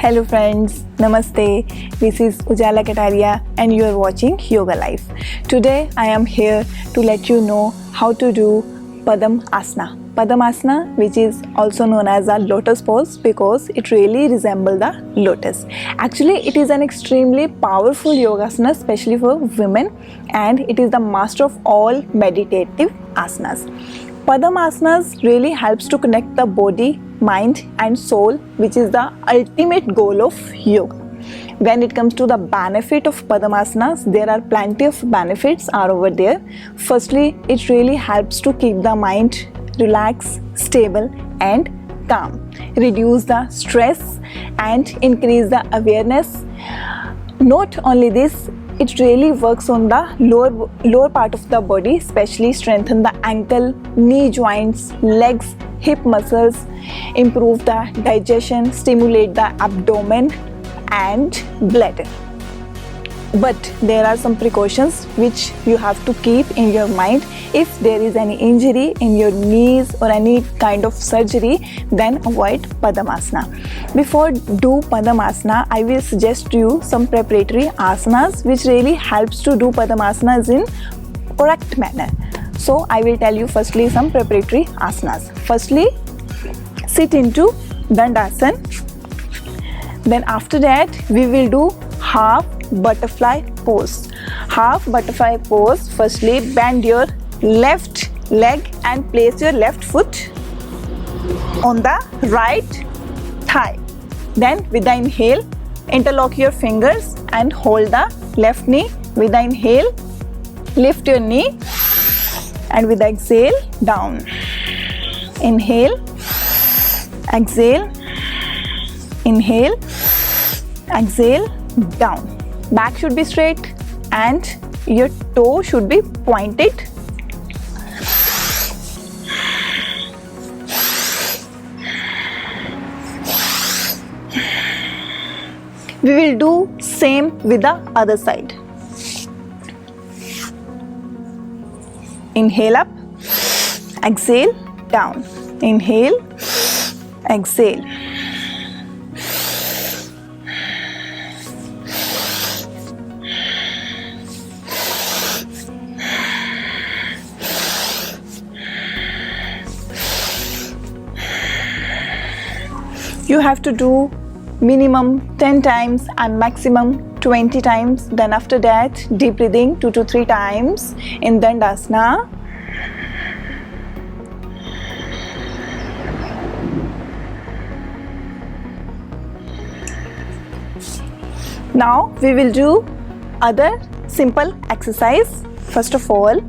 Hello friends, Namaste. This is Ujala Kataria and you are watching Yoga Life. Today I am here to let you know how to do Padmasana. Padmasana, which is also known as a lotus pose because it really resembles the lotus. Actually, it is an extremely powerful yogasana, especially for women, and it is the master of all meditative asanas. Padmasanas really helps to connect the body, mind and soul, which is the ultimate goal of yoga. When it comes to the benefit of Padmasanas, there are plenty of benefits are over there. Firstly, it really helps to keep the mind relaxed, stable and calm, reduce the stress and increase the awareness. Not only this, it really works on the lower part of the body, especially strengthen the ankle, knee joints, legs, hip muscles, improve the digestion, stimulate the abdomen and bladder. But there are some precautions which you have to keep in your mind. If there is any injury in your knees or any kind of surgery, then avoid Padmasana. Before do Padmasana, I will suggest you some preparatory asanas which really helps to do Padmasanas in correct manner. So I will tell you firstly some preparatory asanas. Firstly, sit into Dandasana. Then after that we will do half butterfly pose. Half butterfly pose, firstly bend your left leg and place your left foot on the right thigh. Then with the inhale, interlock your fingers and hold the left knee. With the inhale, lift your knee and with the exhale, down. Inhale, exhale, inhale, exhale, down. Back should be straight and your toe should be pointed. We will do same with the other side. Inhale up, exhale, down. Inhale, exhale. You have to do minimum 10 times and maximum 20 times. Then after that, deep breathing 2 to 3 times in Dandasana. Now we will do other simple exercise. First of all,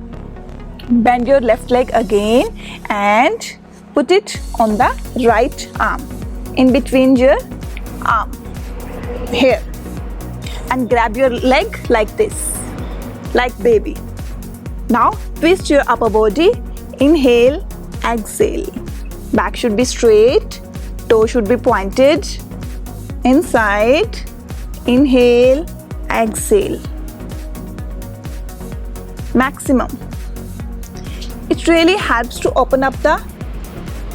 bend your left leg again and put it on the right arm, in between your arm here, and grab your leg like this, like baby. Now twist your upper body. Inhale, exhale. Back should be straight, toe should be pointed inside. Inhale, exhale. Maximum. It really helps to open up the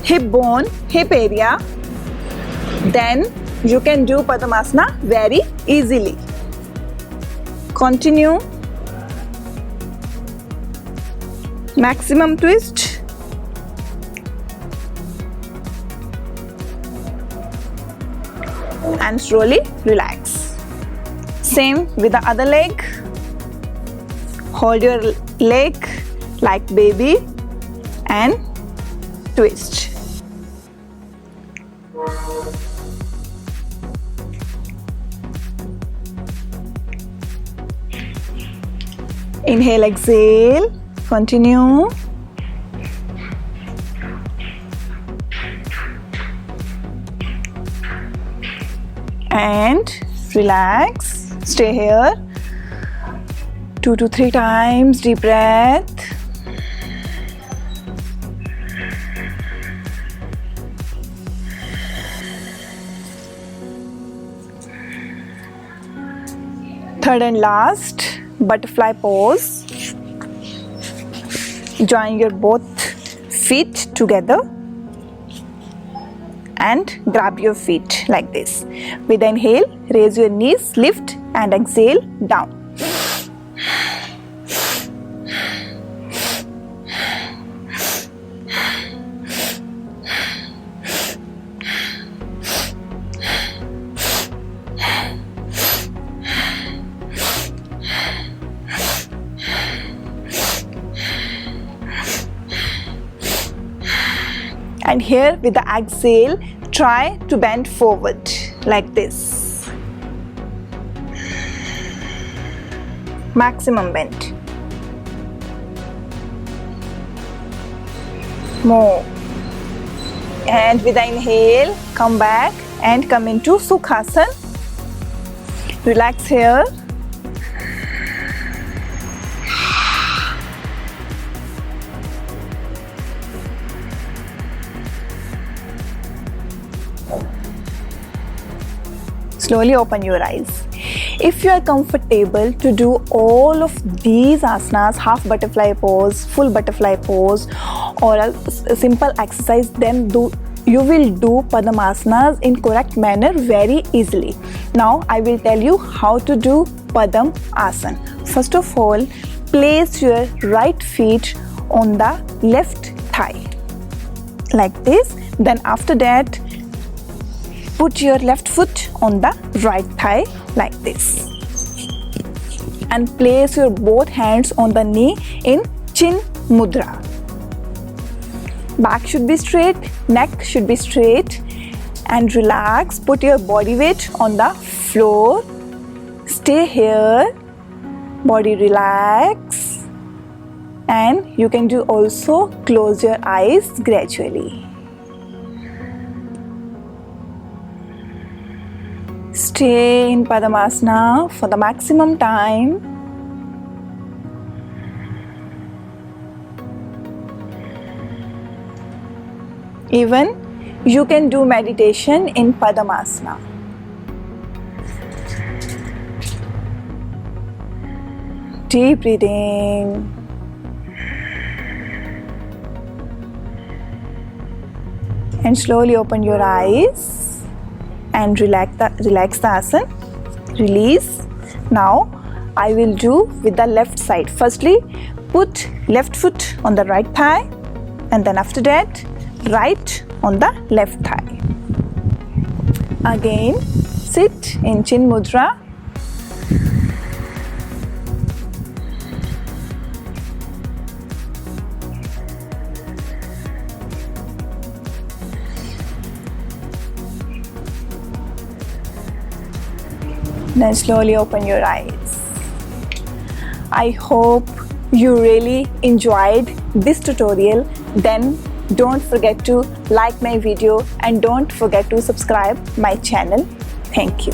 hip bone, hip area. Then you can do Padmasana very easily. Continue. Maximum twist. And slowly relax. Same with the other leg. Hold your leg like baby and twist. Inhale, exhale, continue. And relax, stay here. 2 to 3 times, deep breath. Third and last, butterfly pose. Join your both feet together and grab your feet like this. With the inhale, raise your knees, lift, and exhale down. And here with the exhale, try to bend forward like this. Maximum bend. More. And with the inhale, come back and come into Sukhasana. Relax here. Slowly open your eyes. If you are comfortable to do all of these asanas, half butterfly pose, full butterfly pose, or a simple exercise, then you will do Padmasanas in correct manner very easily. Now I will tell you how to do Padmasana. First of all, place your right feet on the left thigh like this. Then after that, put your left foot on the right thigh like this. And place your both hands on the knee in Chin Mudra. Back should be straight, neck should be straight, and relax. Put your body weight on the floor. Stay here, body relax, and you can do also close your eyes gradually. Stay in Padmasana for the maximum time. Even you can do meditation in Padmasana. Deep breathing. And slowly open your eyes. And relax the asana. Release. Now I will do with the left side. Firstly, put left foot on the right thigh, and then after that, right on the left thigh. Again, sit in Chin Mudra. Then slowly open your eyes. I hope you really enjoyed this tutorial. Then don't forget to like my video and don't forget to subscribe my channel. Thank you.